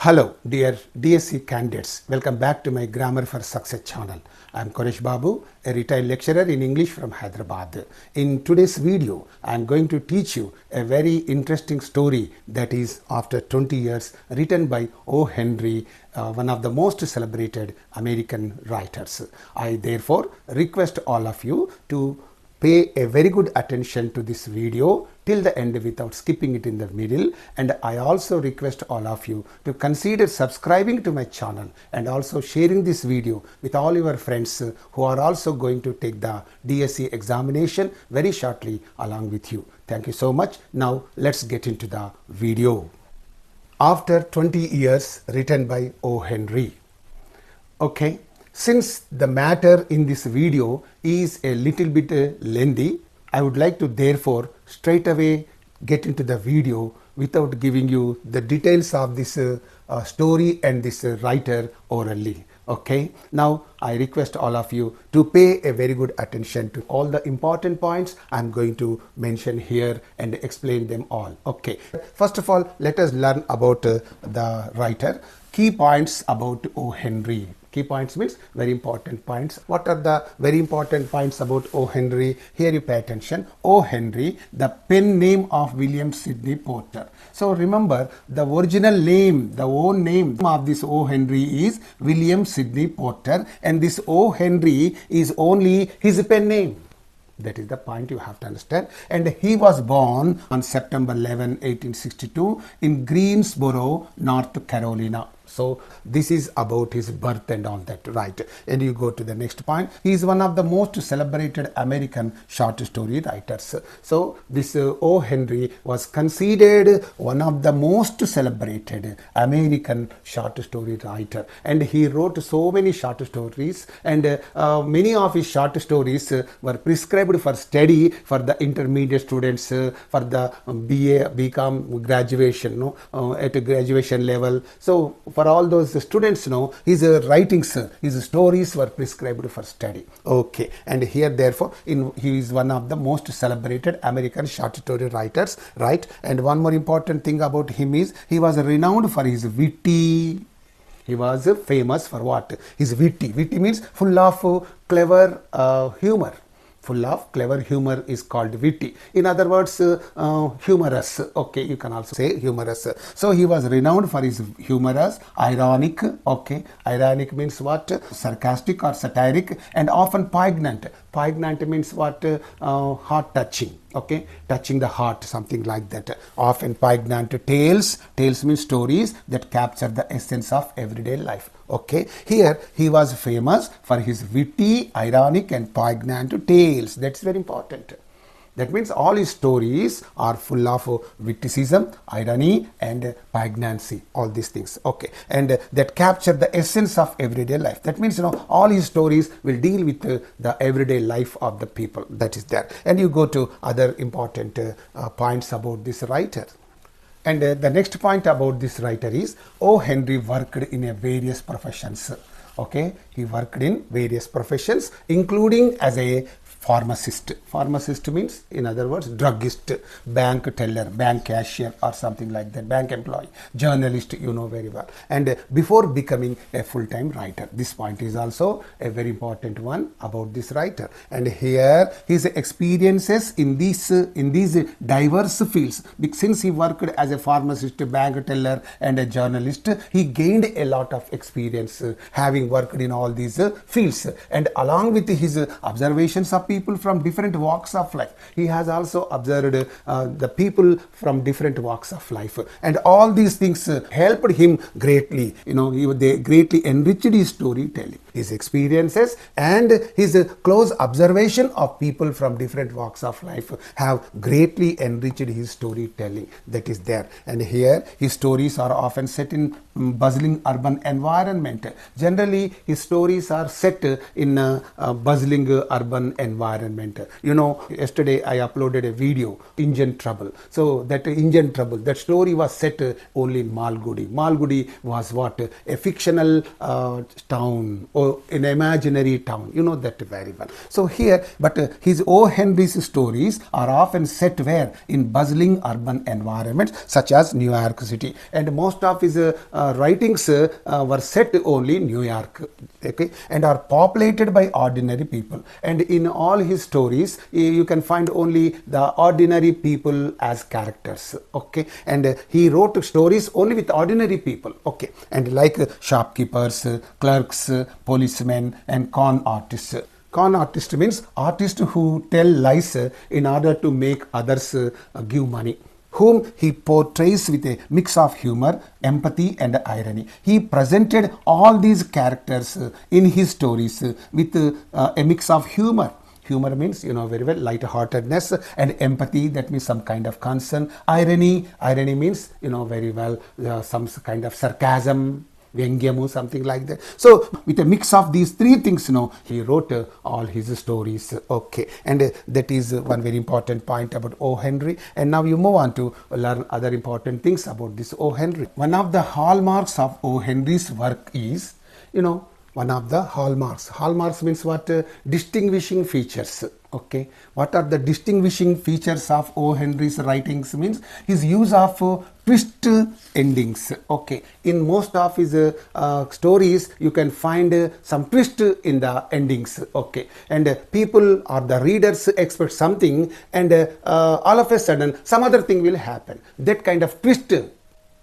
Hello dear DSC candidates, welcome back to my Grammar for Success channel. I am Koresh Babu, a retired lecturer in English from Hyderabad. In today's video, I am going to teach you a very interesting story that is after 20 years written by O. Henry, one of the most celebrated American writers. I therefore request all of you to pay a very good attention to this video till the end without skipping it in the middle, and I also request all of you to consider subscribing to my channel and also sharing this video with all your friends who are also going to take the DSC examination very shortly along with you. Thank you so much. Now let's get into the video. After 20 years, written by O. Henry. Okay. Since the matter in this video is a little bit lengthy, I would like to therefore straight away get into the video without giving you the details of this story and this writer orally. Okay, now I request all of you to pay a very good attention to all the important points I'm going to mention here and explain them all. Okay, first of all, let us learn about the writer. Key points about O. Henry. Key points means very important points. What are the very important points about O. Henry? Here you pay attention. O. Henry, the pen name of William Sidney Porter. So remember, the original name, the own name of this O. Henry is William Sidney Porter, and this O. Henry is only his pen name. That is the point you have to understand. And he was born on September 11, 1862 in Greensboro, North Carolina. So this is about his birth and all that, right? And you go to the next point. He is one of the most celebrated American short story writers. So this O. Henry was considered one of the most celebrated American short story writer. And he wrote so many short stories, and many of his short stories were prescribed for study for the intermediate students, for the BA, BCom graduation, at a graduation level. So for all those students, his writings, his stories were prescribed for study. Okay, and here therefore he is one of the most celebrated American short story writers, right? And one more important thing about him is he was renowned for his witty. He was famous for what? His witty. Witty means full of clever humor. Full of clever humor is called witty. In other words, humorous. Okay, you can also say humorous. So he was renowned for his humorous, ironic. Okay, ironic means what? Sarcastic or satiric, and often poignant. Poignant means what? Heart touching. Okay, touching the heart, something like that. Often poignant tales. Tales means stories that capture the essence of everyday life. Okay, here he was famous for his witty, ironic and poignant tales. That's very important. That means all his stories are full of witticism, irony and poignancy, all these things. Okay, and that capture the essence of everyday life. That means, all his stories will deal with the everyday life of the people. That is there. And you go to other important points about this writer. And the next point about this writer is O. Henry worked in various professions. Okay, he worked in various professions, including as a pharmacist. Pharmacist means, in other words, druggist, bank teller, bank cashier or something like that, bank employee, journalist, you know very well. And before becoming a full-time writer, this point is also a very important one about this writer. And here his experiences in these diverse fields, since he worked as a pharmacist, bank teller and a journalist, he gained a lot of experience having worked in all these fields. And along with his observations of people from different walks of life, he has also observed the people from different walks of life, and all these things helped him greatly. They greatly enriched his storytelling. His experiences and his close observation of people from different walks of life have greatly enriched his storytelling. That is there. And here his stories are often set in bustling urban environment. Generally his stories are set in a bustling urban environment. Yesterday I uploaded a video, Engine Trouble. So that Engine Trouble, that story was set only in Malgudi. Malgudi was what? A fictional town. an imaginary town. You know that very well. So here, but his O. Henry's stories are often set where? In bustling urban environments such as New York City, and most of his writings were set only in New York, okay, and are populated by ordinary people. And in all his stories, you can find only the ordinary people as characters, okay, and he wrote stories only with ordinary people, okay, and like shopkeepers, clerks, policemen, and con artists. Con artist means artists who tell lies in order to make others give money, whom he portrays with a mix of humor, empathy, and irony. He presented all these characters in his stories with a mix of humor. Humor means, you know very well, light-heartedness, and empathy, that means some kind of concern. Irony means, you know very well, some kind of sarcasm, Vyangyamu, something like that. So with a mix of these three things, you know, he wrote all his stories, okay, and that is one very important point about O. Henry. And now you move on to learn other important things about this O. Henry. One of the hallmarks of O. Henry's work is, you know, one of the hallmarks. Hallmarks means what? Distinguishing features. Okay, what are the distinguishing features of O. Henry's writings? Means his use of twist endings. Okay, in most of his stories you can find some twist in the endings. Okay, and people or the readers expect something, and all of a sudden some other thing will happen. That kind of twist, you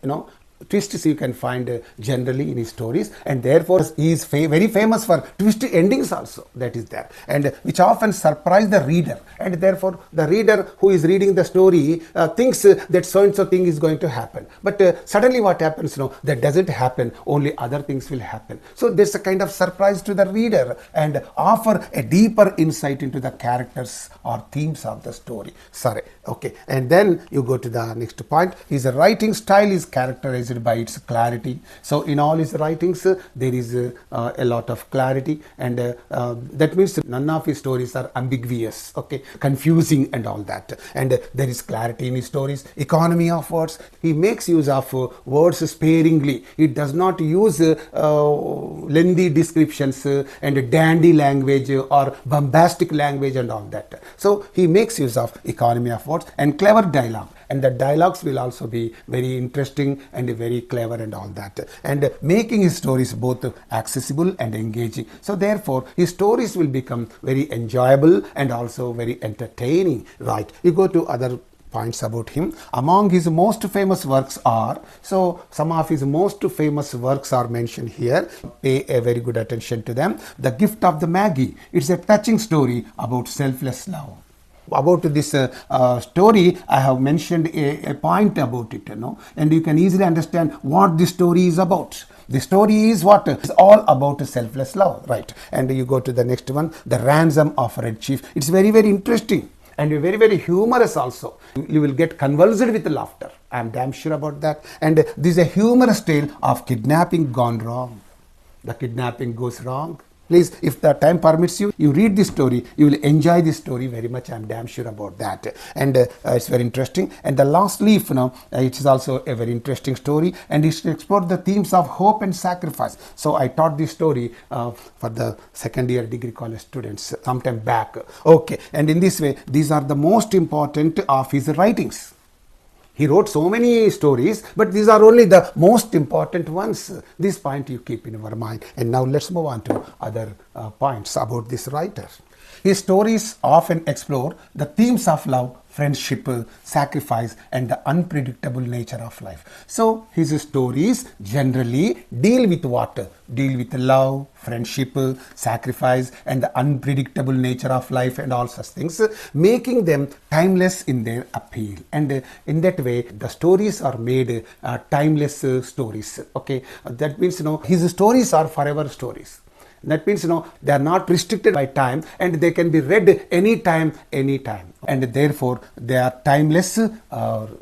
know, twists you can find generally in his stories, and therefore he is very famous for twist endings also, that is there, and which often surprise the reader, and therefore the reader who is reading the story thinks that so and so thing is going to happen, but suddenly what happens, you know, that doesn't happen, only other things will happen. So there's a kind of surprise to the reader and offer a deeper insight into the characters or themes of the story. Sorry, okay, and then you go to the next point. His writing style is characterized by its clarity. So in all his writings there is a lot of clarity, and that means none of his stories are ambiguous, okay, confusing and all that, and there is clarity in his stories. Economy of words, he makes use of words sparingly. He does not use lengthy descriptions and dandy language or bombastic language and all that. So he makes use of economy of words and clever dialogue, and the dialogues will also be very interesting and very clever and all that, and making his stories both accessible and engaging. So therefore his stories will become very enjoyable and also very entertaining, right? You go to other points about him. Among his most famous works are, so some of his most famous works are mentioned here. Pay a very good attention to them. The Gift of the Maggie. It's a touching story about selfless love. About this story, I have mentioned a point about it, you know, and you can easily understand what this story is about. The story is what? It's all about selfless love, right? And you go to the next one, The Ransom of Red Chief. It's very, very interesting and very, very humorous also. You will get convulsed with laughter. I am damn sure about that. And this is a humorous tale of kidnapping gone wrong. The kidnapping goes wrong. Please, if the time permits you, you read this story, you will enjoy this story very much. I'm damn sure about that. And it's very interesting. And the last leaf, you know, it is also a very interesting story, and it explored the themes of hope and sacrifice. So I taught this story for the second year degree college students sometime back. Okay, and in this way, these are the most important of his writings. He wrote so many stories, but these are only the most important ones. This point you keep in your mind. And now let's move on to other points about this writer. His stories often explore the themes of love, friendship, sacrifice, and the unpredictable nature of life. So his stories generally deal with what? Deal with love, friendship, sacrifice, and the unpredictable nature of life and all such things, making them timeless in their appeal. And in that way, the stories are made timeless stories. Okay, that means, you know, his stories are forever stories. That means, you know, they are not restricted by time, and they can be read anytime, and therefore they are timeless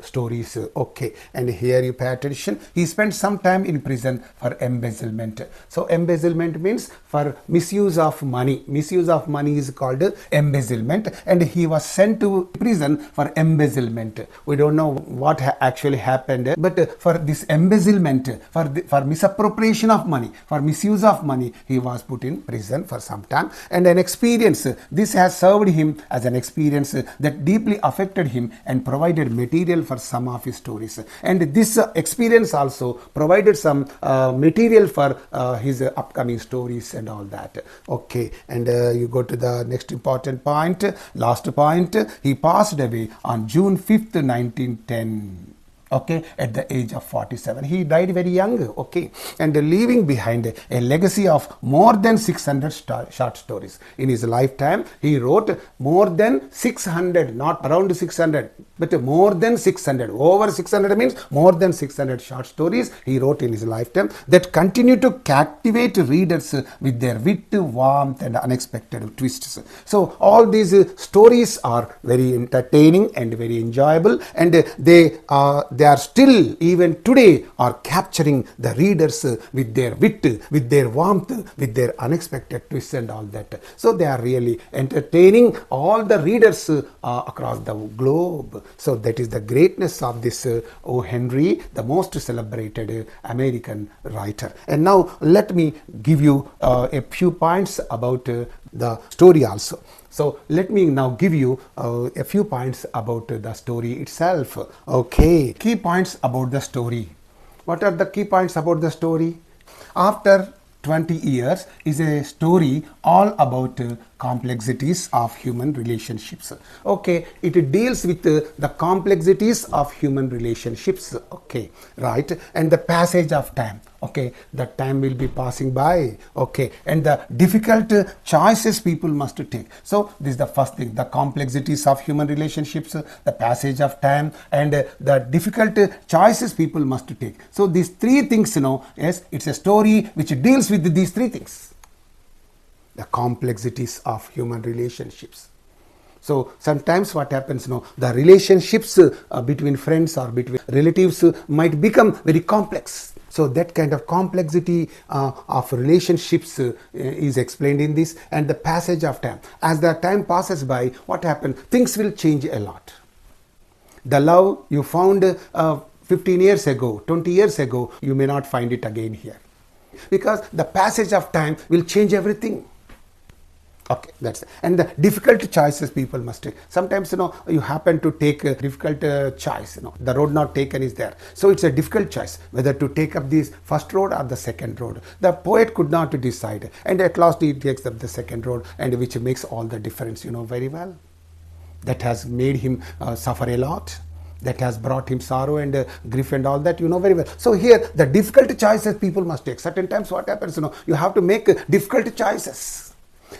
stories. Okay, and here you pay attention. He spent some time in prison for embezzlement. So embezzlement means for misuse of money. Misuse of money is called embezzlement, and he was sent to prison for embezzlement. We don't know what actually happened, but for this embezzlement, for misappropriation of money, for misuse of money, he was put in prison for some time, and an experience, this has served him as an experience that deeply affected him and provided material for some of his stories. And this experience also provided some material for his upcoming stories and all that. Okay, and you go to the next important point, last point. He passed away on June 5th, 1910. Okay, at the age of 47. He died very young, okay, and leaving behind a legacy of more than 600 short stories. In his lifetime, he wrote more than 600, not around 600, but more than 600. Over 600 means more than 600 short stories he wrote in his lifetime that continue to captivate readers with their wit, warmth, and unexpected twists. So all these stories are very entertaining and very enjoyable, and they are still, even today, are capturing the readers with their wit, with their warmth, with their unexpected twists and all that. So they are really entertaining all the readers across the globe. So that is the greatness of this O. Henry, the most celebrated American writer. And now let me give you a few points about the story also. So let me now give you a few points about the story itself. Okay, key points about the story. What are the key points about the story? After 20 years is a story all about complexities of human relationships. Okay, it deals with the complexities of human relationships. Okay, right, and the passage of time. Okay, the time will be passing by. Okay, and the difficult choices people must take. So this is the first thing, the complexities of human relationships, the passage of time, and the difficult choices people must take. So these three things, yes, it's a story which deals with these three things. The complexities of human relationships. So sometimes what happens, the relationships between friends or between relatives might become very complex. So that kind of complexity of relationships is explained in this, and the passage of time. As the time passes by, what happens? Things will change a lot. The love you found 15 years ago, 20 years ago, you may not find it again here, because the passage of time will change everything. Okay, that's it. And the difficult choices people must take. Sometimes, you happen to take a difficult choice, the road not taken is there. So it's a difficult choice, whether to take up this first road or the second road. The poet could not decide, and at last he takes up the second road, and which makes all the difference, very well. That has made him suffer a lot. That has brought him sorrow and grief and all that, very well. So here, the difficult choices people must take. Certain times what happens, you have to make difficult choices.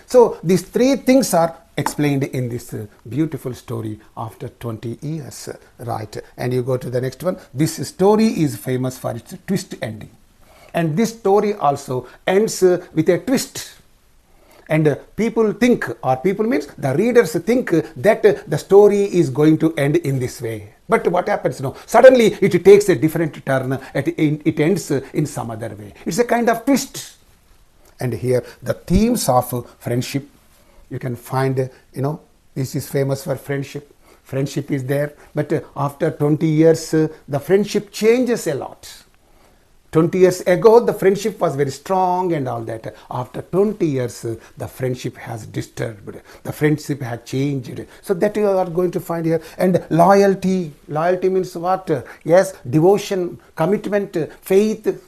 So these three things are explained in this beautiful story after 20 years, right? And you go to the next one. This story is famous for its twist ending. And this story also ends with a twist. And people think, or people means the readers think that the story is going to end in this way. But what happens? Suddenly it takes a different turn. It ends in some other way. It's a kind of twist. And here the themes of friendship, you can find, this is famous for friendship. Friendship is there, but after 20 years, the friendship changes a lot. 20 years ago, the friendship was very strong and all that. After 20 years, the friendship has disturbed. The friendship has changed. So that you are going to find here. And loyalty. Loyalty means what? Yes, devotion, commitment, faith.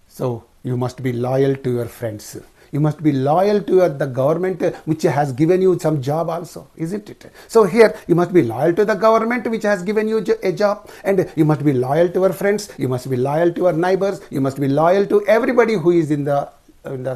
So you must be loyal to your friends. You must be loyal to the government which has given you some job also, isn't it? So here you must be loyal to the government which has given you a job, and you must be loyal to your friends, you must be loyal to your neighbors, you must be loyal to everybody who is in the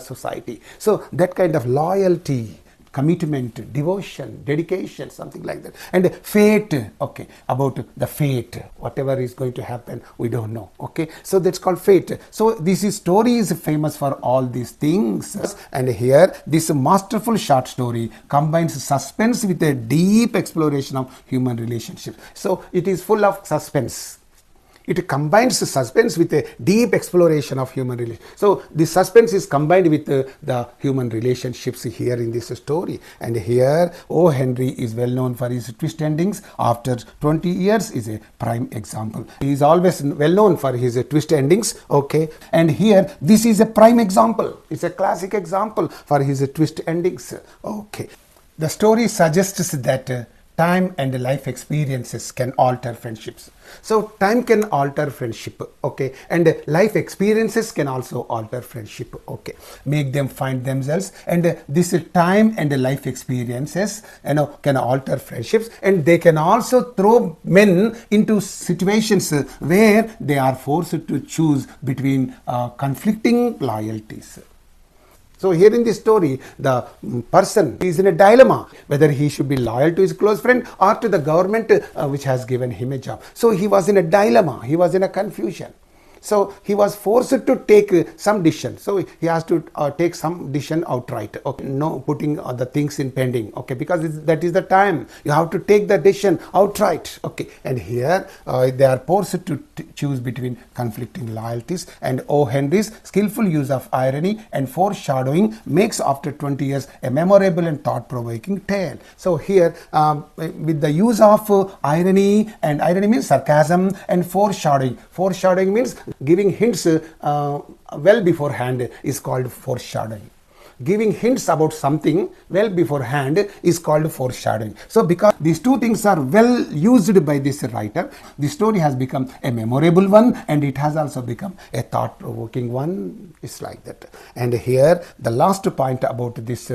society. So that kind of loyalty, commitment, devotion, dedication, something like that. And fate, okay, about the fate, whatever is going to happen, we don't know, okay. So that's called fate. So this story is famous for all these things. And here, this masterful short story combines suspense with a deep exploration of human relationships. So it is full of suspense. It combines suspense with a deep exploration of human relations. So the suspense is combined with the human relationships here in this story. And here O. Henry is well known for his twist endings. After 20 years is a prime example. He is always well known for his twist endings. Okay, and here this is a prime example. It's a classic example for his twist endings. Okay, the story suggests that time and life experiences can alter friendships. So time can alter friendship, okay, and life experiences can also alter friendship, okay, make them find themselves, and this time and life experiences, can alter friendships, and they can also throw men into situations where they are forced to choose between conflicting loyalties. So here in this story, the person is in a dilemma whether he should be loyal to his close friend or to the government which has given him a job. So he was in a dilemma, he was in a confusion. So he was forced to take some decision. So he has to take some decision outright. Okay, no putting the things in pending. Okay, because that is the time you have to take the decision outright. Okay, and here they are forced to choose between conflicting loyalties. And O. Henry's skillful use of irony and foreshadowing makes after 20 years a memorable and thought-provoking tale. So here with the use of irony, and irony means sarcasm, and foreshadowing. Foreshadowing means giving hints well beforehand is called foreshadowing. Giving hints about something well beforehand is called foreshadowing. So because these two things are well used by this writer, the story has become a memorable one, and it has also become a thought-provoking one. It's like that. And here the last point about this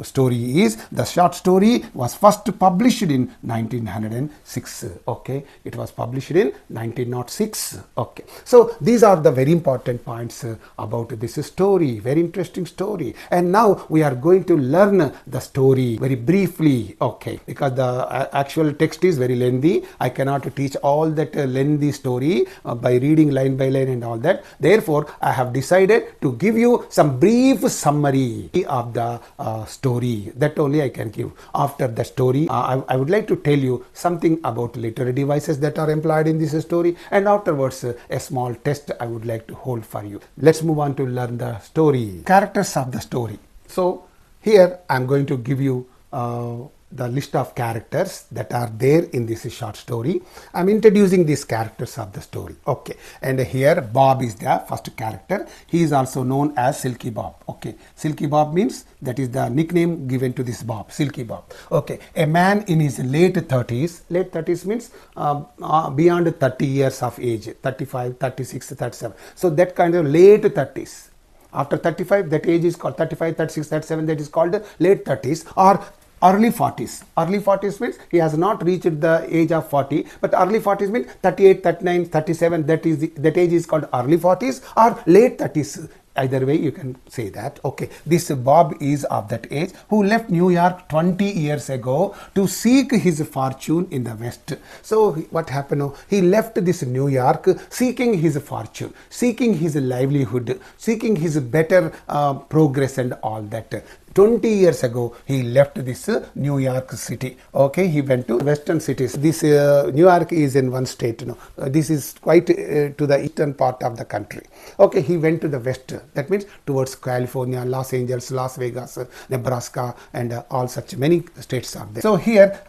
story is the short story was first published in 1906. Okay, it was published in 1906. Okay, so these are the very important points about this story. Very interesting story. And now we are going to learn the story very briefly, okay, because the actual text is very lengthy. I cannot teach all that lengthy story by reading line by line and all that. Therefore, I have decided to give you some brief summary of the story. That only I can give. After the story, I would like to tell you something about literary devices that are employed in this story, and afterwards a small test I would like to hold for you. Let's move on to learn the story. Characters of the story. So here I am going to give you the list of characters that are there in this short story. I am introducing these characters of the story. Okay, and here Bob is the first character. He is also known as Silky Bob. Okay, Silky Bob means that is the nickname given to this Bob, Silky Bob. Okay, a man in his late 30s. Late 30s means beyond 30 years of age, 35, 36, 37. So that kind of late 30s. After 35, that age is called 35, 36, 37, that is called late 30s or early 40s. Early 40s means he has not reached the age of 40, but early 40s means 38, 39, 37, that age is called early 40s or late 30s. Either way you can say that. Okay, this Bob is of that age who left New York 20 years ago to seek his fortune in the West. So what happened? He left this New York seeking his fortune, seeking his livelihood, seeking his better progress and all that. 20 years ago he left this New York city. Okay, he went to western cities. This New York is in one state. This is quite to the eastern part of the country. Okay, he went to the west. That means towards California, Los Angeles, Las Vegas, Nebraska, and all such many states are there. So here,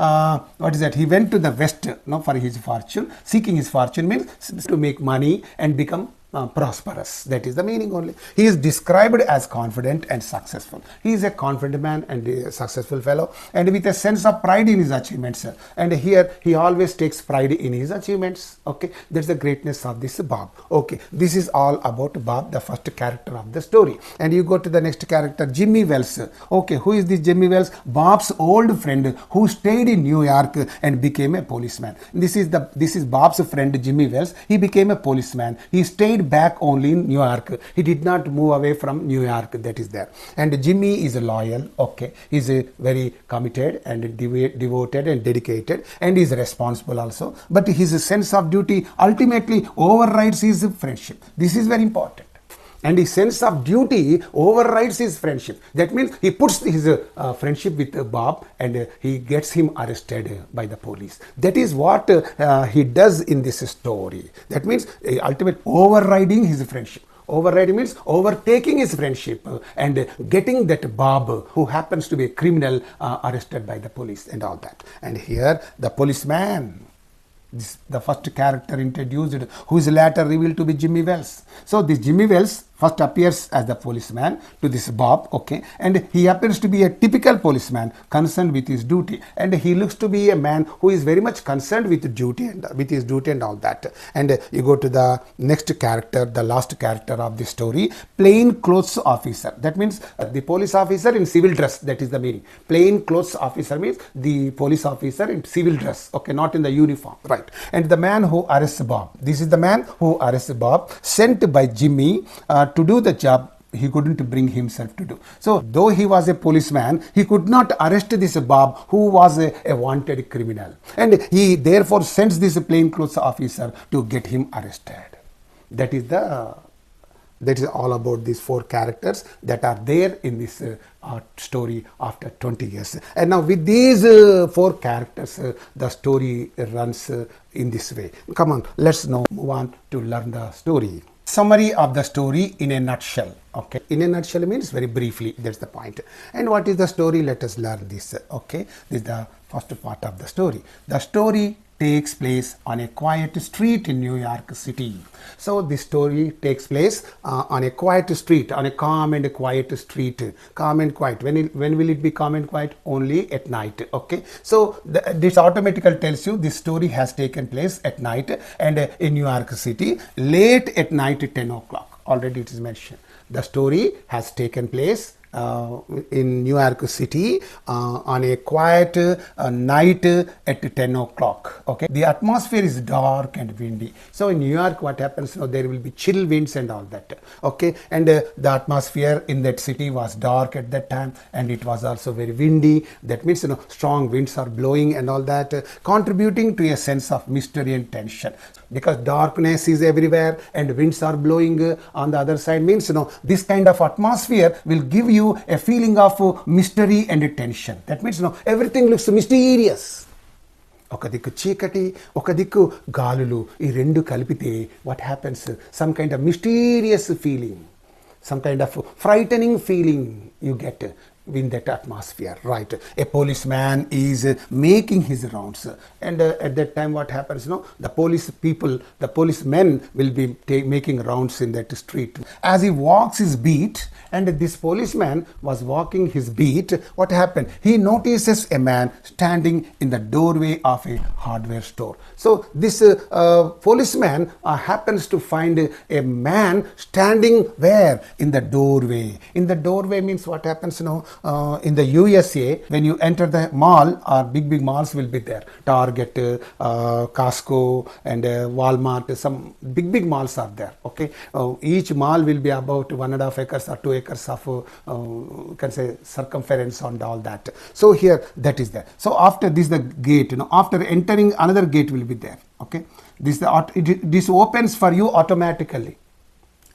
what is that? He went to the west for his fortune. Seeking his fortune means to make money and become prosperous. That is the meaning only. He is described as confident and successful. He is a confident man and a successful fellow, and with a sense of pride in his achievements. And here he always takes pride in his achievements. Okay, that's the greatness of this Bob. Okay, this is all about Bob, the first character of the story. And you go to the next character, Jimmy Wells. Okay, who is this Jimmy Wells? Bob's old friend who stayed in New York and became a policeman. This is Bob's friend Jimmy Wells. He became a policeman. He stayed back only in New York. He did not move away from New York. That is there. And Jimmy is loyal. Okay, he is very committed and devoted and dedicated, and is responsible also. But his sense of duty ultimately overrides his friendship. This is very important. and his sense of duty overrides his friendship. That means he puts his friendship with Bob, and he gets him arrested by the police. That is what he does in this story. That means ultimately overriding his friendship. Overriding means overtaking his friendship and getting that Bob, who happens to be a criminal, arrested by the police and all that. And here the policeman, the first character introduced, who is later revealed to be Jimmy Wells. So this Jimmy Wells first appears as the policeman to this Bob, okay, and he happens to be a typical policeman concerned with his duty, and he looks to be a man who is very much concerned with duty and with his duty and all that. And you go to the next character, the last character of the story, plain clothes officer. That means the police officer in civil dress. That is the meaning. Plain clothes officer means the police officer in civil dress, okay, not in the uniform, right? And the man who arrests Bob. This is the man who arrests Bob, sent by Jimmy to do the job he couldn't bring himself to do. So though he was a policeman, he could not arrest this Bob, who was a wanted criminal, and he therefore sends this plainclothes officer to get him arrested. That is all about these four characters that are there in this story after 20 years. And now with these four characters, the story runs in this way. Come on, let's now move on to learn the story. Summary of the story in a nutshell. Okay, in a nutshell means very briefly, that's the point. And what is the story? Let us learn this. Okay, this is the first part of the story. The story takes place on a quiet street in New York City. So this story takes place on a quiet street, on a calm and quiet street. Calm and quiet. When will it be calm and quiet? Only at night. Okay. So this automatically tells you this story has taken place at night and in New York City, late at night, 10 o'clock. Already it is mentioned. The story has taken place in New York City on a quiet night at 10 o'clock. Okay, the atmosphere is dark and windy. So in New York, what happens? There will be chill winds and all that. Okay, and the atmosphere in that city was dark at that time, and it was also very windy. That means strong winds are blowing and all that, contributing to a sense of mystery and tension. Because darkness is everywhere and winds are blowing on the other side, means this kind of atmosphere will give you a feeling of mystery and tension. That means everything looks mysterious. ఒక దిక్కు చీకటి, ఒక దిక్కు గాలులు, ఈ రెండు కలిపితే what happens? Some kind of mysterious feeling, some kind of frightening feeling you get in that atmosphere, right? A policeman is making his rounds, and at that time what happens? The policemen will be making rounds in that street. As he walks his beat, and this policeman was walking his beat, what happened? He notices a man standing in the doorway of a hardware store. So this policeman happens to find a man standing where? In the doorway. In the doorway means what happens? In the USA, when you enter the mall, big malls will be there. Target, Costco, and Walmart, some big malls are there. Okay, each mall will be about 1.5 acres or 2 acres of can say circumference and all that. So here that is there. So after this, the gate, after entering, another gate will be there. Okay, this opens for you automatically.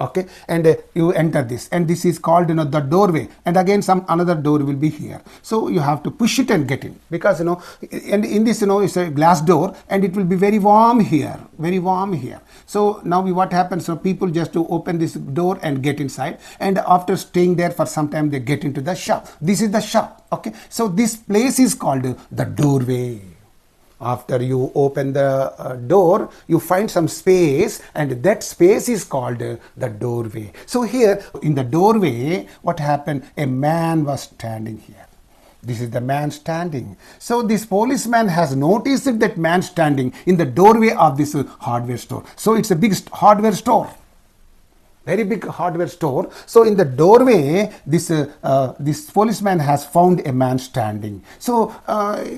Okay, and you enter this, and this is called the doorway, and again some another door will be here. So you have to push it and get in, because and in this it's a glass door, and it will be very warm here, very warm here. So now what happens? So people just to open this door and get inside, and after staying there for some time, they get into the shop. This is the shop. Okay, so this place is called the doorway. After you open the door, you find some space, and that space is called the doorway. So here in the doorway, what happened? A man was standing here. This is the man standing. So this policeman has noticed that man standing in the doorway of this hardware store. So it's a big hardware store. Very big hardware store. So in the doorway, this policeman has found a man standing. So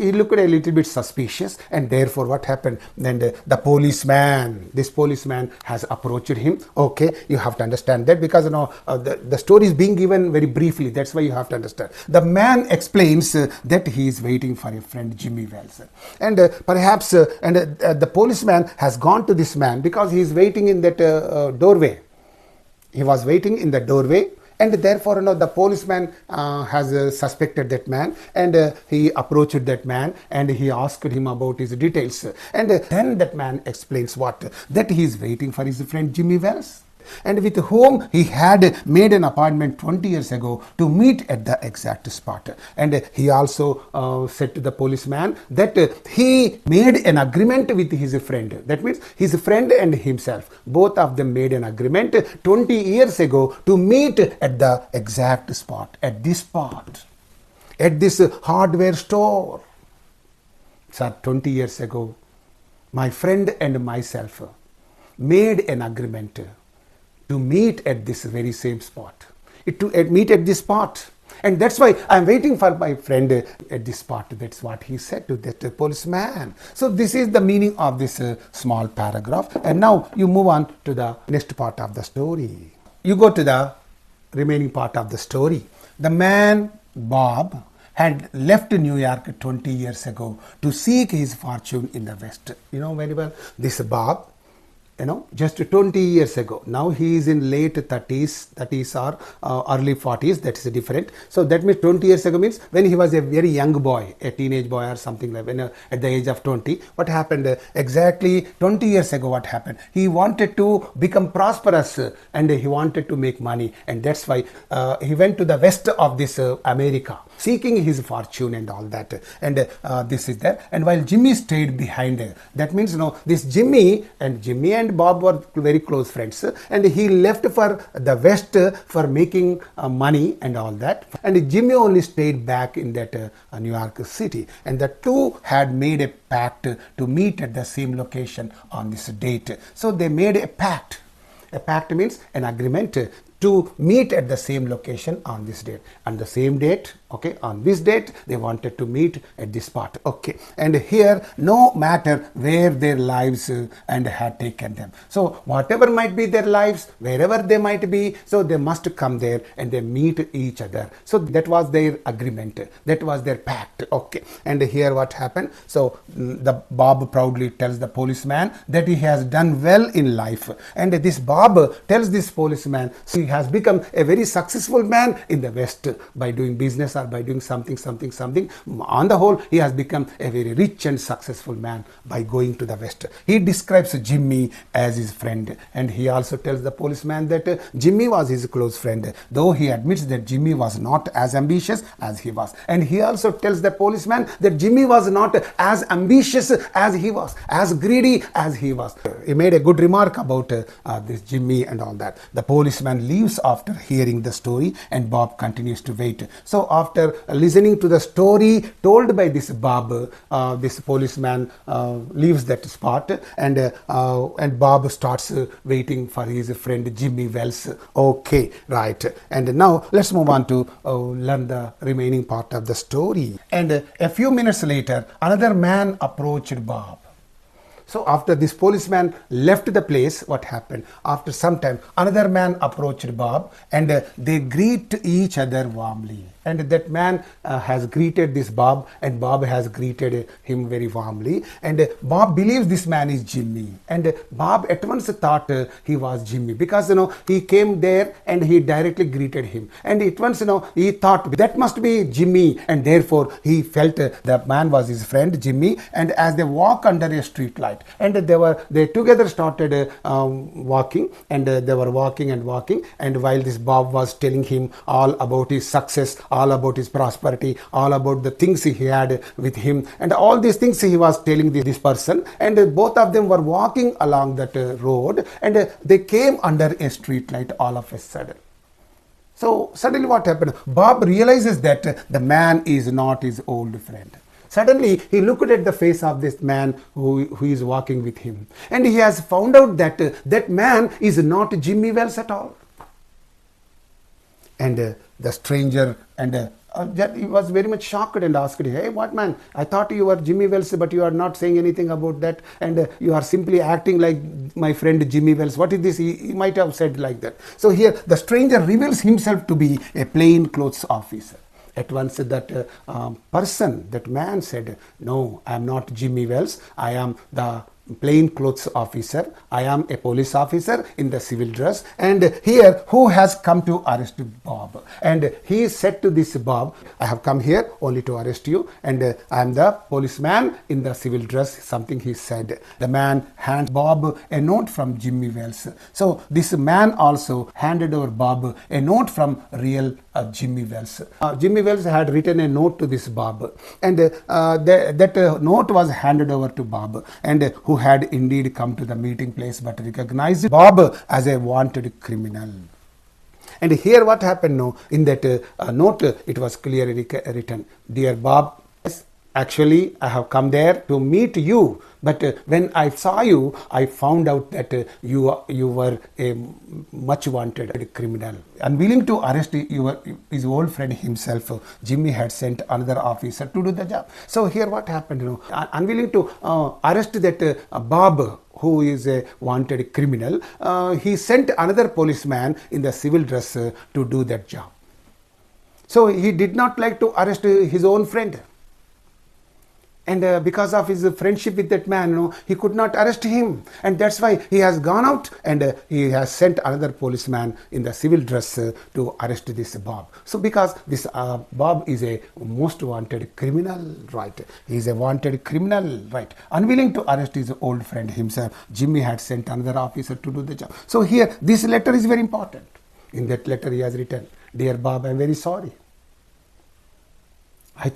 he looked a little bit suspicious, and therefore what happened? Then this policeman has approached him. Okay, you have to understand that, because the story is being given very briefly. That's why you have to understand. The man explains that he is waiting for a friend, Jimmy Wells, and perhaps the policeman has gone to this man because he is waiting in that doorway. He was waiting in the doorway, and therefore the policeman has suspected that man, and he approached that man and he asked him about his details, and then that man explains that he is waiting for his friend Jimmy Wells, and with whom he had made an appointment 20 years ago to meet at the exact spot. And he also said to the policeman that he made an agreement with his friend. That means his friend and himself, both of them made an agreement 20 years ago to meet at the exact spot, at this hardware store. So 20 years ago, my friend and myself made an agreement to meet at this very same spot, meet at this spot, and that's why I'm waiting for my friend at this spot. That's what he said to that policeman. So this is the meaning of this small paragraph, and now you move on to the next part of the story. You go to the remaining part of the story. The man Bob had left New York 20 years ago to seek his fortune in the West. You know very well, this Bob, just 20 years ago. Now he is in late 30s or early 40s. That is different. So that means 20 years ago means when he was a very young boy, a teenage boy or something like that, at the age of 20. What happened exactly 20 years ago? What happened? He wanted to become prosperous and he wanted to make money, and that's why he went to the west of this America, seeking his fortune and all that. And this is there. And while Jimmy stayed behind, that means this Jimmy and Bob were very close friends, and he left for the west for making money and all that, and Jimmy only stayed back in that New York City, and the two had made a pact to meet at the same location on this date. So they made a pact. A pact means an agreement to meet at the same location on this date. On the same date, okay, on this date, they wanted to meet at this spot, okay. And here, no matter where their lives and had taken them. So whatever might be their lives, wherever they might be, so they must come there and they meet each other. So that was their agreement. That was their pact, okay. And here what happened? So the Bob proudly tells the policeman that he has done well in life. And this Bob tells this policeman, so he has become a very successful man in the West by doing business or by doing something. On the whole, he has become a very rich and successful man by going to the West. He describes Jimmy as his friend, and he also tells the policeman that Jimmy was his close friend, though he admits that Jimmy was not as ambitious as he was. And he also tells the policeman that Jimmy was not as ambitious as he was, as greedy as he was. He made a good remark about this Jimmy and all that. The policeman leaves after hearing the story, and Bob continues to wait. So after listening to the story told by this Bob, this policeman leaves that spot, and Bob starts waiting for his friend Jimmy Wells. Okay, right. And now let's move on to learn the remaining part of the story. And a few minutes later, another man approached Bob. So after this policeman left the place, what happened? After some time, another man approached Bob, and they greet each other warmly. And that man has greeted this Bob, and Bob has greeted him very warmly. And Bob believes this man is Jimmy. And Bob at once thought he was Jimmy, because he came there and he directly greeted him. And at once he thought that must be Jimmy, and therefore he felt the man was his friend Jimmy. And as they walk under a street light, and they together started walking, and they were walking. And while this Bob was telling him all about his success, all about his prosperity, all about the things he had with him, and all these things he was telling this person, and both of them were walking along that road, and they came under a street light all of a sudden. So suddenly what happened? Bob realizes that the man is not his old friend. Suddenly, he looked at the face of this man who is walking with him, and he has found out that that man is not Jimmy Wells at all. And the stranger, and he was very much shocked and asked, "Hey, what man? I thought you were Jimmy Wells, but you are not saying anything about that, and you are simply acting like my friend Jimmy Wells. What is this?" He might have said like that. So here, the stranger reveals himself to be a plain clothes officer. At once that man said, "No, I am not Jimmy Wells. I am the plain clothes officer. I am a police officer in the civil dress, and here who has come to arrest Bob? And he said to this Bob, I have come here only to arrest you, and I am the policeman in the civil dress, something he said. The man handed Bob a note from Jimmy Wells. So this man also handed over Bob a note from real Jimmy Wells. Jimmy Wells had written a note to this Bob, and that note was handed over to Bob, and who had indeed come to the meeting place but recognized Bob as a wanted criminal. And here what happened now, in that note it was clearly written, Dear Bob, actually I have come there to meet you, but when I saw you, I found out that you were a much wanted criminal. Unwilling to arrest his old friend himself, Jimmy had sent another officer to do the job. So here what happened, unwilling to arrest that Bob, who is a wanted criminal, he sent another policeman in the civil dress to do that job. So he did not like to arrest his own friend. And because of his friendship with that man, he could not arrest him. And that's why he has gone out and he has sent another policeman in the civil dress to arrest this Bob. So because this Bob is a most wanted criminal, right? He is a wanted criminal, right? Unwilling to arrest his old friend himself, Jimmy had sent another officer to do the job. So here, this letter is very important. In that letter he has written, Dear Bob, I am very sorry. I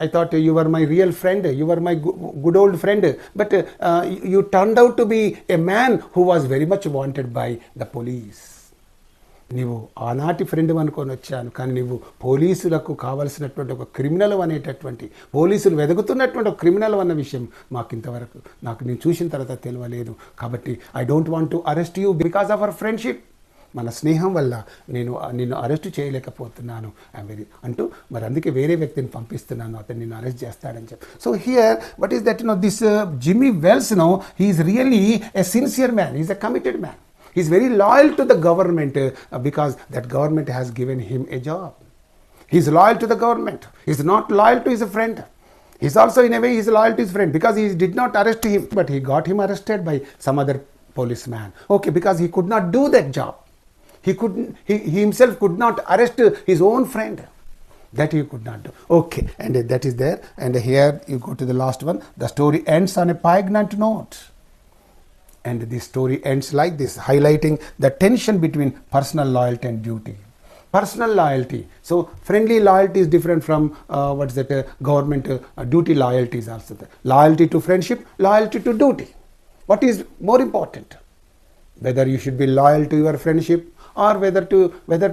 thought you were my real friend, you were my good old friend, but you turned out to be a man who was very much wanted by the police. నీవు ఆనాటి friend అనుకొని వచ్చాను, కానీ నీవు పోలీసులకు కావలసినటువంటి ఒక criminal అనేటటువంటి, పోలీసులు వెతుకుతున్నటువంటి ఒక క్రిమినల్ అన్న విషయం నాకు నేను చూసిన తర్వాత తెలియలేదు. కాబట్టి I don't want to arrest you because of our friendship. మన స్నేహం వల్ల నిన్ను అరెస్ట్ చేయలేకపోతున్నాను అంటూ, మరి అందుకే వేరే వ్యక్తిని పంపిస్తున్నాను, అతను నిన్ను అరెస్ట్ చేస్తాడని చెప్పి. So here what is that, this Jimmy Wells, he is really a sincere man, he is a committed man. He is very loyal to the government because that government has given him a job. He is loyal to the government. He is not loyal to his friend. He is also, in a way, he is loyal to his friend because he did not arrest him, but he got him arrested by some other policeman. Okay, because he could not do that job. He himself could not arrest his own friend. That he could not do. Okay, and that is there. And here you go to the last one. The story ends on a poignant note. And this story ends like this, highlighting the tension between personal loyalty and duty. Personal loyalty. So friendly loyalty is different from government duty loyalty is also there. Loyalty to friendship, loyalty to duty. What is more important? Whether you should be loyal to your friendship or whether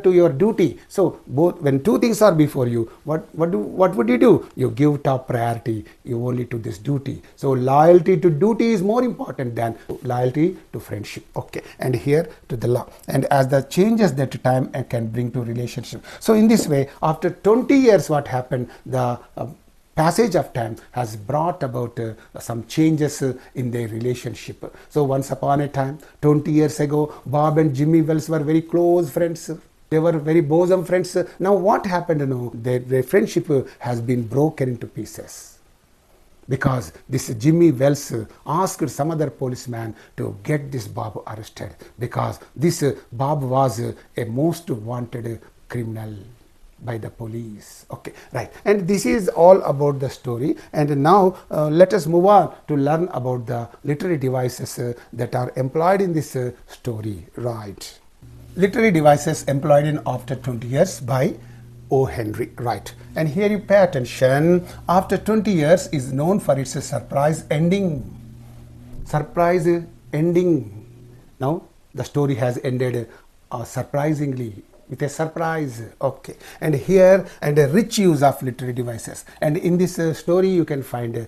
to your duty. So both, when two things are before you, what would you do? You give top priority you only to this duty. So loyalty to duty is more important than loyalty to friendship. Okay, and here to the law, and as the changes that time can bring to relationship. So in this way, after 20 years, what happened? The passage of time has brought about some changes in their relationship. So once upon a time, 20 years ago, Bob and Jimmy Wells were very close friends. They were very bosom friends. Now what happened? Their friendship has been broken into pieces. Because this Jimmy Wells asked some other policeman to get this Bob arrested. Because this Bob was a most wanted criminal by the police. Okay, right. And this is all about the story. And now let us move on to learn about the literary devices that are employed in this story. Right. Literary devices employed in After 20 Years by O. Henry. Right. And here you pay attention. After 20 Years is known for its surprise ending. Surprise ending. Now the story has ended surprisingly, with a surprise. Okay, and here, and a rich use of literary devices, and in this story you can find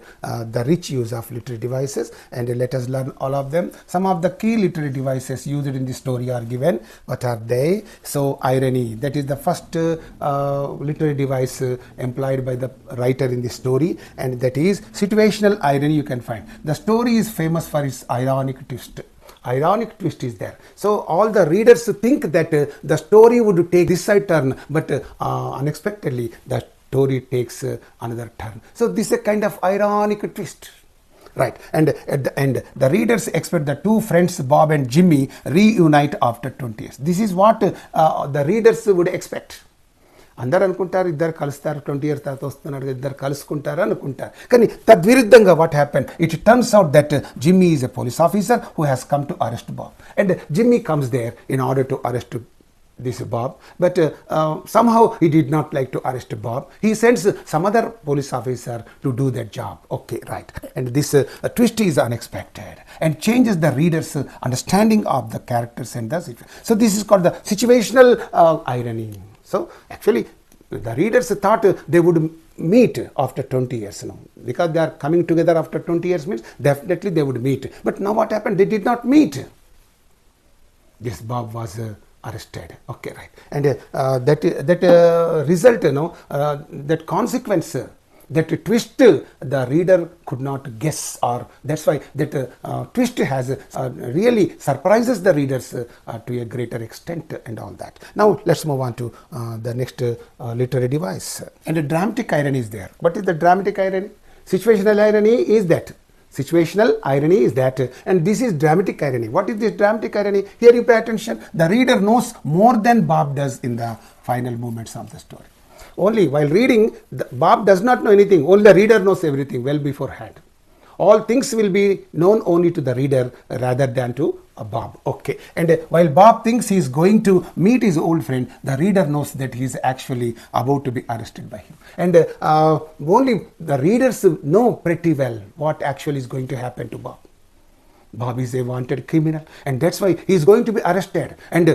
the rich use of literary devices, and let us learn all of them. Some of the key literary devices used in this story are given. What are they? So irony, that is the first literary device employed by the writer in this story, and that is situational irony. You can find the story is famous for its ironic twist. Ironic twist is there. So all the readers think that the story would take this side turn, but unexpectedly the story takes another turn. So this is a kind of ironic twist. Right, and at the end, the readers expect the two friends, Bob and Jimmy, reunite after 20 years. This is what the readers would expect. అందరు అనుకుంటారు ఇద్దరు కలుస్తారు 20 years తర్వాత వస్తున్నాడు ఇద్దరు కలుసుకుంటారు అనుకుంటారు కానీ తద్విరుద్ధంగా what happen it turns out that Jimmy is a police officer who has come to arrest Bob and Jimmy comes there in order to arrest this Bob, but somehow he did not like to arrest Bob. He sends some other police officer to do that job. Okay, right. And this twist is unexpected and changes the reader's understanding of the characters and the situation. So this is called the situational irony. So actually the readers thought they would meet after 20 years now. Because they are coming together after 20 years means definitely they would meet. But now what happened? They did not meet. This Bob was arrested. Okay, right. And that result, that consequence, that twist, the reader could not guess, or that's why that twist has really surprises the readers to a greater extent and all that. Now let's move on to the next literary device. And the dramatic irony is there. What is the dramatic irony? Situational irony is that. Situational irony is that, and this is dramatic irony. What is this dramatic irony? Here you pay attention. The reader knows more than Bob does in the final moments of the story. Only while reading, Bob does not know anything. Only the reader knows everything well beforehand. All things will be known only to the reader rather than to Bob. Okay. And while Bob thinks he is going to meet his old friend, the reader knows that he is actually about to be arrested by him. And only the readers know pretty well what actually is going to happen to Bob. Bob is a wanted criminal, and that's why he is going to be arrested. And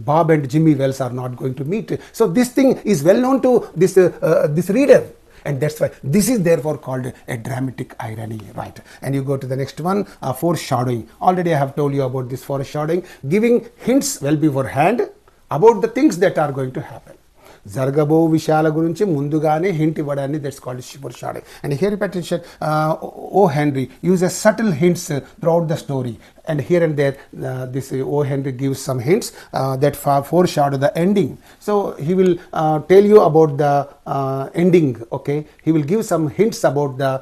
Bob and Jimmy Wells are not going to meet. So this thing is well known to this reader. And that's why this is therefore called a dramatic irony, right? And you go to the next one, foreshadowing. Already I have told you about this foreshadowing, giving hints well beforehand about the things that are going to happen. జరగబో విషయాల గురించి ముందుగానే hint ఇవ్వడాన్ని that's called foreshadowing. And here attention, O. Henry uses subtle hints throughout the story, and here and there this O. Henry gives some hints that foreshadow the ending. So he will tell you about the ending. Okay, he will give some hints about the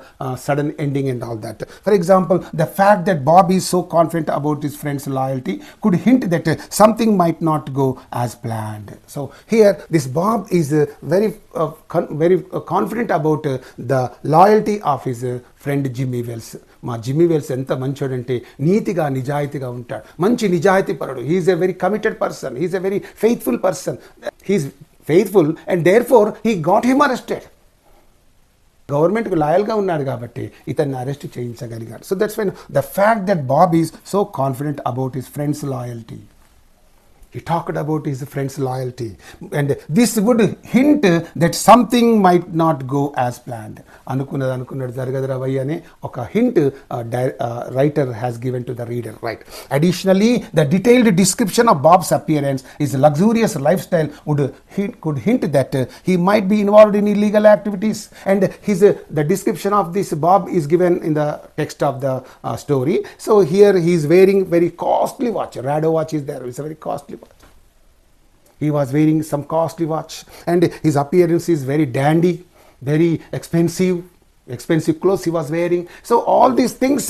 sudden ending and all that. For example, the fact that Bob is so confident about his friend's loyalty could hint that something might not go as planned. So here this Bob is very confident about the loyalty of his friend Jimmy Wells. మా Jimmy Wells ఎంత మంచోడంటే నీతిగా నిజాయితీగా ఉంటాడు, మంచి నిజాయితీ పరుడు. He's a very committed person, he's a very faithful person. He's faithful and therefore he got him arrested. గవర్నమెంట్కి లాయల్గా ఉన్నాడు కాబట్టి ఇతన్ని అరెస్ట్ చేయించగలిగాడు. So that's why the fact that Bob is so confident about his friends loyalty. He talked about his friend's loyalty, and this would hint that something might not go as planned. Anukunnadu jaragadu vai ane oka hint writer has given to the reader, right? Additionally, the detailed description of Bob's appearance, his luxurious lifestyle could hint that he might be involved in illegal activities. And the description of this Bob is given in the text of the story. So here he is wearing very costly watch. Rado watch is there. It's a very costly watch. He was wearing some costly watch, and his appearance is very dandy, very expensive clothes he was wearing. So all these things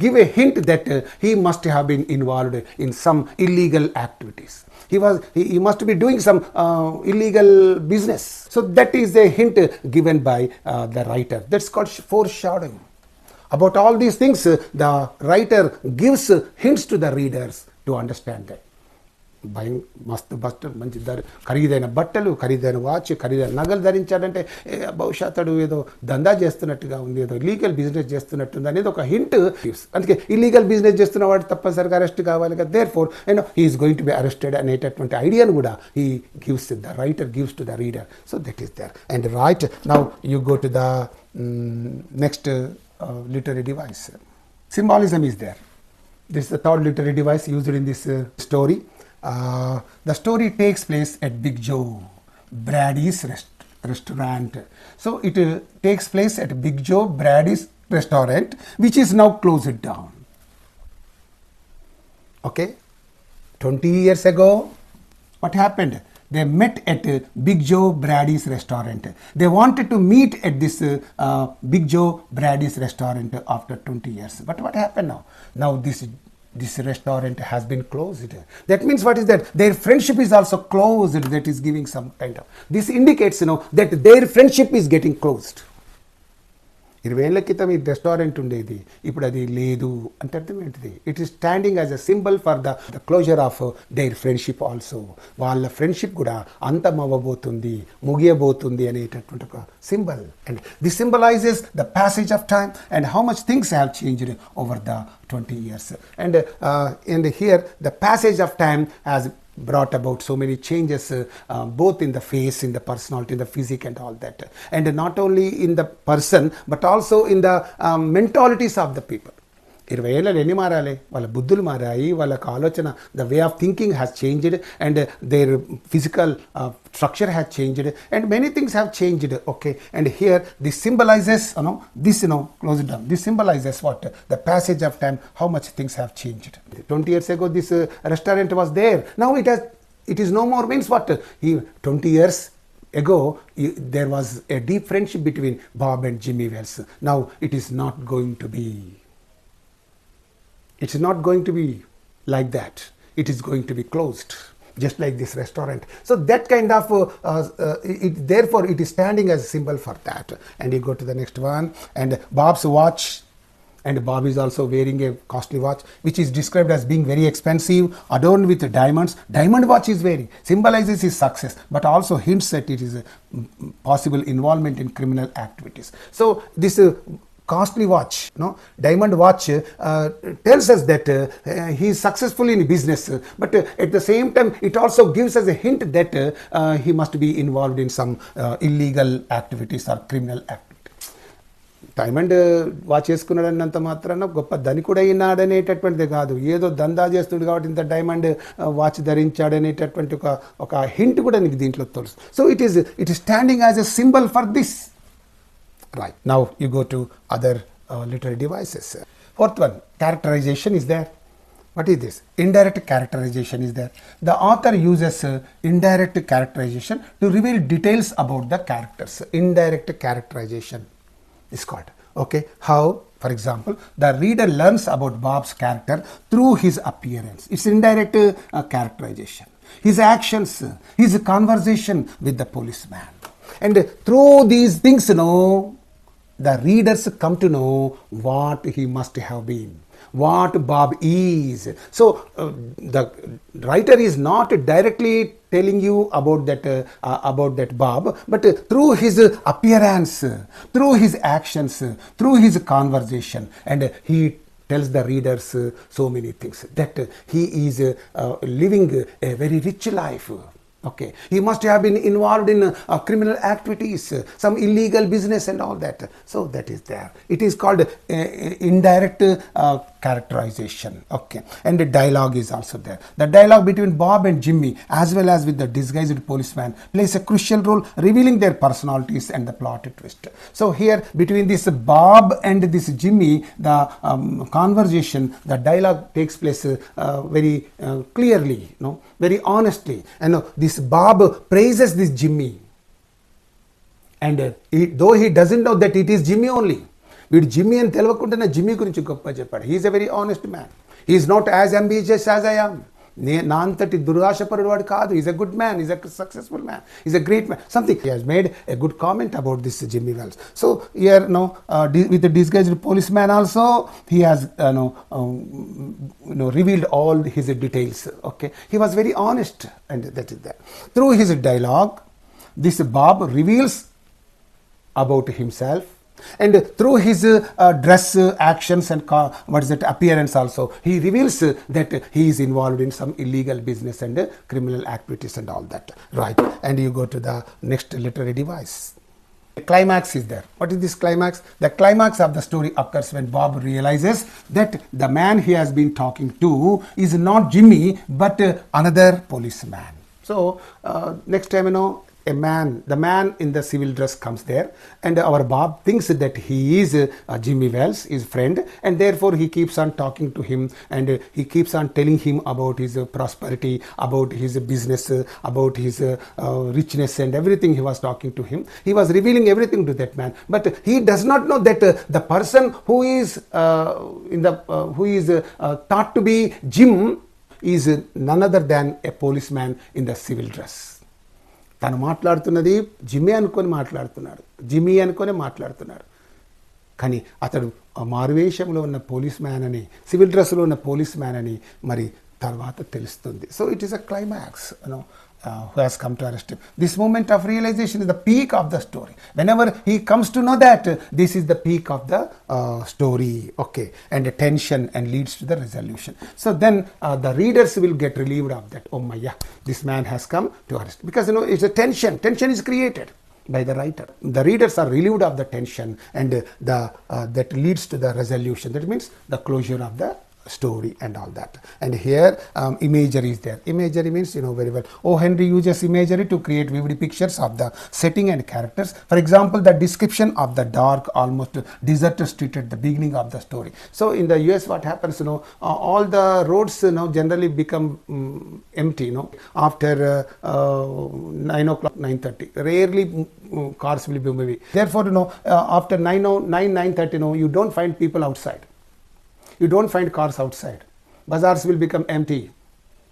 give a hint that he must have been involved in some illegal activities. He must be doing some illegal business. So that is a hint given by the writer. That's called foreshadowing. About all these things, the writer gives hints to the readers to understand that. మస్తు బట్టలు, మంచి ఖరీదైన బట్టలు, ఖరీదైన watch, ఖరీదైన నగలు ధరించాడంటే బహుశా అతడు ఏదో దందా చేస్తున్నట్టుగా ఉంది, ఏదో ఇల్లీగల్ బిజినెస్ చేస్తున్నట్టుంది అనేది ఒక హింట్. అందుకే ఇల్లీగల్ బిజినెస్ చేస్తున్న వాడు తప్పనిసరిగా అరెస్ట్ కావాలి కదా, therefore he is going to be arrested అనేటటువంటి ఐడియాను కూడా he gives, the writer gives to the reader. So that is there. And right now you go to the next literary device. Symbolism is there. This is the third literary device used in this story. The story takes place at Big Joe Brady's restaurant. So it takes place at Big Joe Brady's restaurant, which is now closed down. Okay, 20 years ago, what happened? They met at Big Joe Brady's restaurant. They wanted to meet at this Big Joe Brady's restaurant after 20 years. But what happened now? Now this restaurant has been closed. That means what is that? Their friendship is also closed. That is giving some kind of, this indicates that their friendship is getting closed. 20 ఏళ్ల క్రితం ఈ restaurant ఉండేది, ఇప్పుడు అది లేదు అంటే అర్థం ఏంటిది? It is standing as a symbol for the closure of their friendship also. వాళ్ళ ఫ్రెండ్షిప్ కూడా అంతమవ్వబోతుంది, ముగియబోతుంది అనేటటువంటి ఒక symbol. And this symbolises the passage of time and how much things have changed over the 20 years. And here the passage of time has brought about so many changes both in the face, in the personality, in the physique and all that, and not only in the person but also in the mentalities of the people. 20 ఏళ్ళలో ఎన్ని మారాలి? వాళ్ళ బుద్ధులు మారాయి, వాళ్ళ ఆలోచన, the way of thinking has changed and their physical structure has changed and many things have changed. Okay, and here this symbolises this close down. This symbolizes what? The passage of time, how much things have changed. 20 years ago this restaurant was there. Now it is no more. Means what? 20 years ago there was a deep friendship between Bob and Jimmy Wells. Now it is not going to be. It's not going to be like that. It is going to be closed, just like this restaurant. So that kind of, therefore it is standing as a symbol for that. And you go to the next one, and Bob's watch, and Bob is also wearing a costly watch, which is described as being very expensive, adorned with diamonds. Diamond watch is wearing, symbolizes his success, but also hints that it is a possible involvement in criminal activities. So this costly watch, diamond watch, tells us that he is successful in business, but at the same time it also gives us a hint that he must be involved in some illegal activities or criminal activities. Diamond watch వేసుకున్నాడన్నంత మాత్రాన గొప్ప ధనికుడు అయినాడనేటటువంటిది కాదు, ఏదో దందా చేస్తుంది కాబట్టి ఇంత డైమండ్ వాచ్ ధరించాడనేటటువంటి ఒక హింట్ కూడా నీకు దీంట్లో తెలుసు. So it is standing as a symbol for this. Right, now you go to other literary devices. Fourth one, characterization is there. What is this? Indirect characterization is there. The author uses indirect characterization to reveal details about the characters. Indirect characterization is called. Okay, how? For example, the reader learns about Bob's character through his appearance. It's indirect characterization. His actions, his conversation with the policeman. And through these things, the readers come to know what he must have been, what Bob is. So the writer is not directly telling you about that Bob, but through his appearance, through his actions, through his conversation, and he tells the readers so many things, that he is living a very rich life. Okay, he must have been involved in criminal activities, some illegal business and all that. So that is there. It is called indirect characterization. Okay, and the dialogue is also there. The dialogue between Bob and Jimmy, as well as with the disguised policeman, plays a crucial role, revealing their personalities and the plot twist. So here between this Bob and this Jimmy, the conversation, the dialogue takes place very clearly, very honestly. And this Bob praises this Jimmy, and though he doesn't know that it is Jimmy only, వీడు Jimmy అని తెలియకుండానే Jimmy గురించి గొప్ప చెప్పాడు. He is a very honest man. He is not as ambitious as I am. నా అంతటి దురాశపరుడు వాడు కాదు. Is a good man, is a successful man, is a great man. Something he has made a good comment about this Jimmy Wells. So here with the disguised policeman also he has revealed all his details. Okay, he was very honest, and that is that. Through his dialogue, this Bob reveals about himself, and through his dress, actions and appearance also, he reveals that he is involved in some illegal business and criminal activities and all that. Right, and you go to the next literary device. The climax is there. What is this climax? The climax of the story occurs when Bob realizes that the man he has been talking to is not Jimmy but another policeman. So next time a man, the man in the civil dress comes there, and our Bob thinks that he is Jimmy Wells, his friend, and therefore he keeps on talking to him, and he keeps on telling him about his prosperity, about his business, about his richness, and everything. He was talking to him. He was revealing everything to that man, but he does not know that the person who is thought to be Jim is none other than a policeman in the civil dress. తను మాట్లాడుతున్నది జిమ్మే అనుకొని మాట్లాడుతున్నాడు, Jimmy అనుకొని మాట్లాడుతున్నాడు. కానీ అతడు మారువేషంలో ఉన్న పోలీస్ మ్యాన్ అని, సివిల్ డ్రెస్లో ఉన్న పోలీస్ మ్యాన్ అని మరి తర్వాత తెలుస్తుంది. So it is a climax, who has come to arrest him. This moment of realization is the peak of the story. Whenever he comes to know that, this is the peak of the story, okay, and the tension, and leads to the resolution. So then the readers will get relieved of that. Oh my, yeah, this man has come to arrest, because it's a tension. Tension is created by the writer. The readers are relieved of the tension, and that leads to the resolution. That means the closure of the story and all that. And here imagery is there. Imagery means very well. O. Henry uses imagery to create vivid pictures of the setting and characters. For example, the description of the dark, almost deserted street at the beginning of the story. So in the US, what happens, all the roads generally become empty, after 9 o'clock, 9:30. Rarely cars will be moving. Therefore, after 9:30, you don't find people outside. You don't find cars outside. Bazaars will become empty.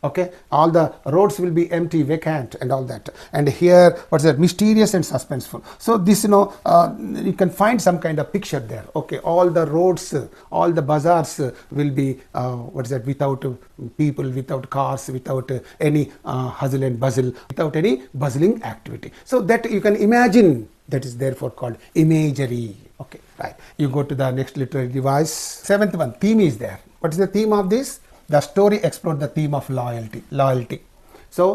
Okay, all the roads will be empty, vacant, and all that. And here, what's that? Mysterious and suspenseful. So this, you can find some kind of picture there. Okay, all the roads, all the bazaars will be without people, without cars, without any hustle and bustle, without any bustling activity. So that you can imagine. That is therefore called imagery. Okay, right. You go to the next literary device. Seventh one, theme is there. What is the theme of this? The story explored the theme of loyalty. Loyalty. So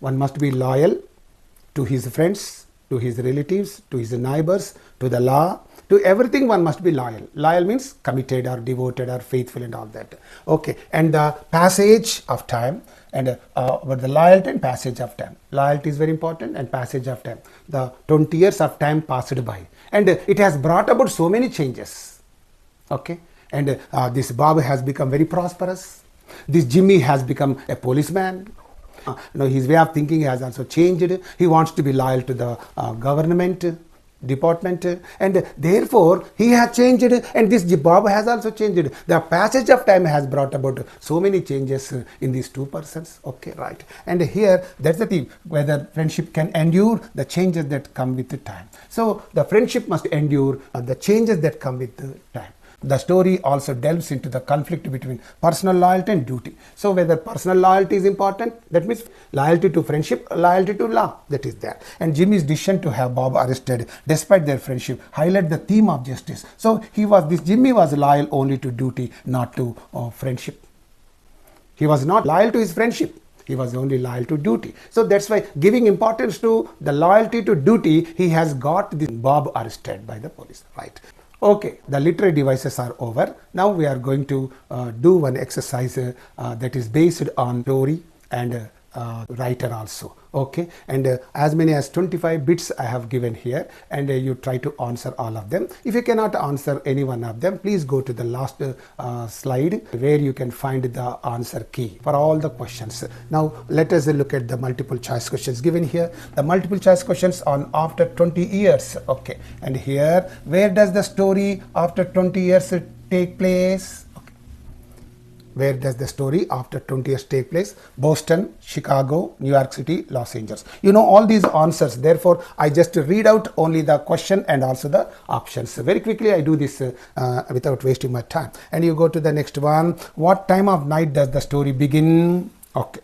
one must be loyal to his friends, to his relatives, to his neighbors, to the law, to everything. One must be loyal. Loyal means committed or devoted or faithful and all that. Okay, and the passage of time, and but the loyalty and passage of time. Loyalty is very important, and passage of time. The 20 years of time passed by, and it has brought about so many changes. Okay, and this Bob has become very prosperous. This Jimmy has become a policeman. His way of thinking has also changed. He wants to be loyal to the government department, and therefore he has changed, and this Bob has also changed. The passage of time has brought about so many changes in these two persons. Okay, right. And here, that's the theme, whether friendship can endure the changes that come with the time. So the friendship must endure the changes that come with the time. The story also delves into the conflict between personal loyalty and duty. So whether personal loyalty is important, that means loyalty to friendship, loyalty to law, that is there. And Jimmy's decision to have Bob arrested despite their friendship highlight the theme of justice. So this Jimmy was loyal only to duty, not to friendship. He was not loyal to his friendship. He was only loyal to duty. So that's why, giving importance to the loyalty to duty, he has got this Bob arrested by the police. Right. Okay, the literary devices are over. Now we are going to do one exercise that is based on story and writer also. Okay, and as many as 25 bits I have given here, and you try to answer all of them. If you cannot answer any one of them, please go to the last slide where you can find the answer key for all the questions. Now let us look at the multiple choice questions given here. The multiple choice questions on after 20 years. Okay, and here, where does the story after 20 years take place? Where does the story after 20 years take place? Boston, Chicago, New York City, Los Angeles. You know all these answers. Therefore, I just read out only the question and also the options. Very quickly, I do this without wasting my time. And you go to the next one. What time of night does the story begin? Okay.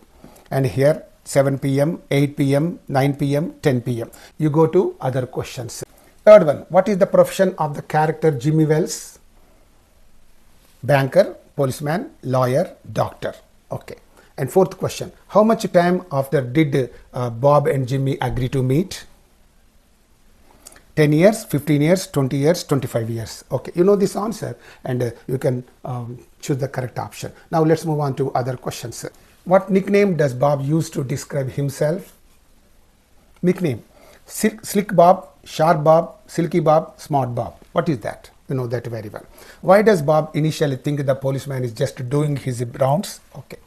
And here, 7 p.m., 8 p.m., 9 p.m., 10 p.m. You go to other questions. Third one. What is the profession of the character Jimmy Wells? Banker, policeman, lawyer, doctor. Okay. And fourth question, how much time after did Bob and Jimmy agree to meet? 10 years, 15 years, 20 years, 25 years. Okay, you know this answer, and you can choose the correct option. Now let's move on to other questions. What nickname does Bob use to describe himself? Nickname. Slick Bob, Sharp Bob, Silky Bob, Smart Bob. What is that? You know that very well. Why does Bob initially think the policeman is just doing his rounds? Okay.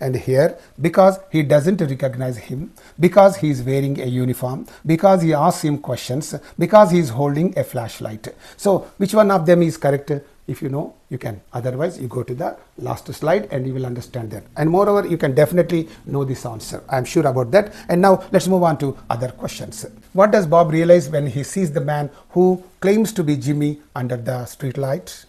And here, because he doesn't recognize him, because he is wearing a uniform, because he asks him questions, because he is holding a flashlight. So, which one of them is correct? If you know, you can. Otherwise, you go to the last slide and you will understand that. And moreover, you can definitely know this answer. I am sure about that. And now, let's move on to other questions. What does Bob realize when he sees the man who claims to be Jimmy under the street light?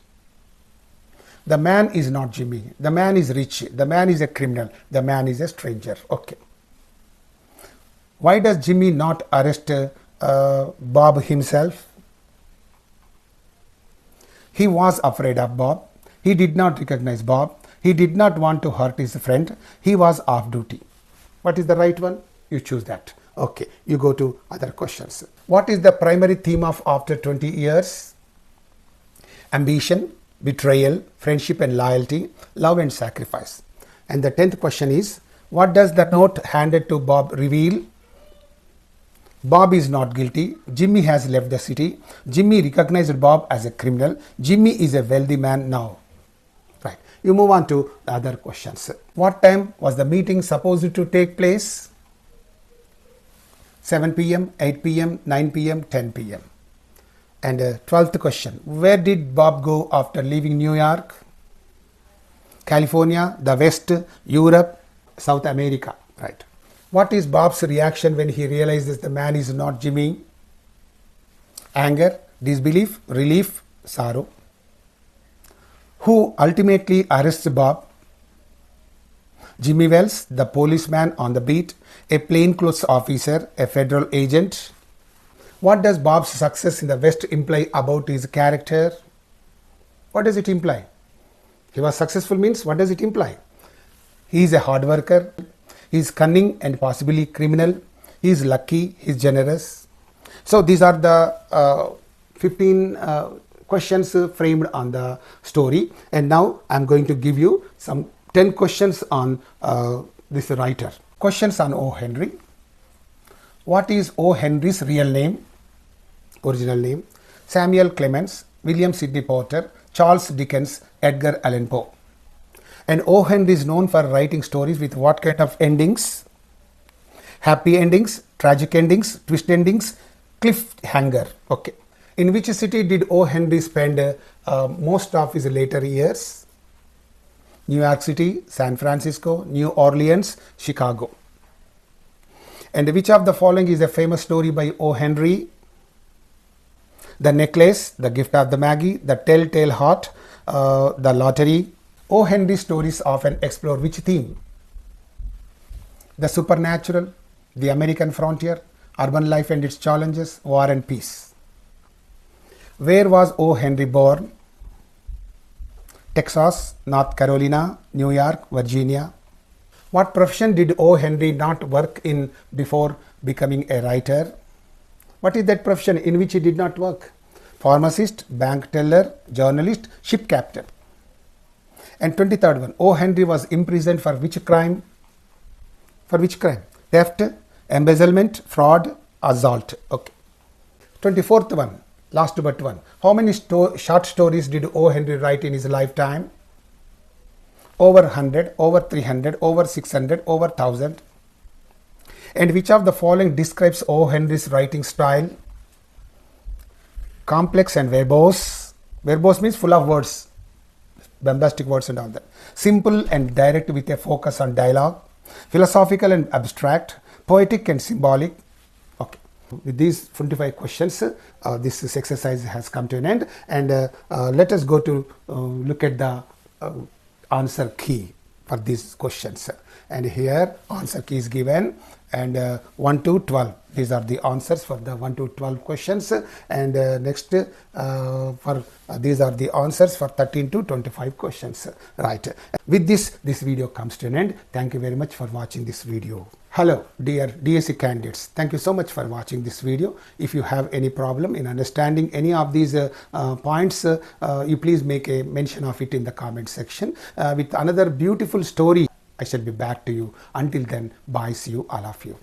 The man is not Jimmy. The man is rich. The man is a criminal. The man is a stranger. Okay. Why does Jimmy not arrest Bob himself? He was afraid of Bob. He did not recognize Bob. He did not want to hurt his friend. He was off duty. What is the right one? You choose that. Okay. You go to other questions. What is the primary theme of After 20 Years? Ambition, betrayal, friendship and loyalty, love and sacrifice. And the 10th question is, what does the note handed to Bob reveal? Bob is not guilty. Jimmy has left the city. Jimmy recognized Bob as a criminal. Jimmy is a wealthy man now. Right. You move on to the other questions. What time was the meeting supposed to take place? 7 p.m., 8 p.m., 9 p.m., 10 p.m. And 12th question, where did Bob go after leaving New York? California, the West, Europe, South America. Right. What is Bob's reaction when he realizes the man is not Jimmy? Anger, disbelief, relief, sorrow. Who ultimately arrests Bob? Jimmy Wells, the policeman on the beat, a plainclothes officer, a federal agent. What does Bob's success in the West imply about his character? What does it imply? He was successful means what does it imply? He is a hard worker. He is cunning and possibly criminal. He is lucky. He is generous. So these are the 15 questions framed on the story. And now I am going to give you some 10 questions on this writer. Questions on O. Henry. What is O. Henry's real name? Original name? Samuel Clemens, William Sidney Porter, Charles Dickens, Edgar Allan Poe. And O. Henry is known for writing stories with what kind of endings? Happy endings, tragic endings, twist endings, cliffhanger. Okay. In which city did O. Henry spend most of his later years? New York City, San Francisco, New Orleans, Chicago. And which of the following is a famous story by O. Henry? The Necklace, The Gift of the Maggie, The Telltale Heart, The Lottery. O. Henry stories often explore which theme? The supernatural, the American frontier, urban life and its challenges, war and peace. Where was O. Henry born? Texas, North Carolina, New York, Virginia. What profession did O. Henry not work in before becoming a writer? What is that profession in which he did not work? Pharmacist, bank teller, journalist, ship captain. And 23rd one, O. Henry was imprisoned for which crime? For which crime? Theft, embezzlement, fraud, assault. Okay. 24th one, last but one. How many short stories did O. Henry write in his lifetime? Over 100, over 300, over 600, over 1000. And which of the following describes O. Henry's writing style? Complex and verbose. Verbose means full of words, bombastic words and all that. Simple and direct with a focus on dialogue. Philosophical and abstract. Poetic and symbolic. Okay. With these 25 questions, this exercise has come to an end. And let us go to look at the answer key for these questions. And here answer key is given, and 1 to 12. These are the answers for the 1 to 12 questions. And next for these are the answers for 13 to 25 questions. Right. With this video comes to an end. Thank you very much for watching this video. Hello dear DSC candidates. Thank you so much for watching this video. If you have any problem in understanding any of these points, you please make a mention of it in the comment section. With another beautiful story, I shall be back to you. Until then, bye. See you all of you.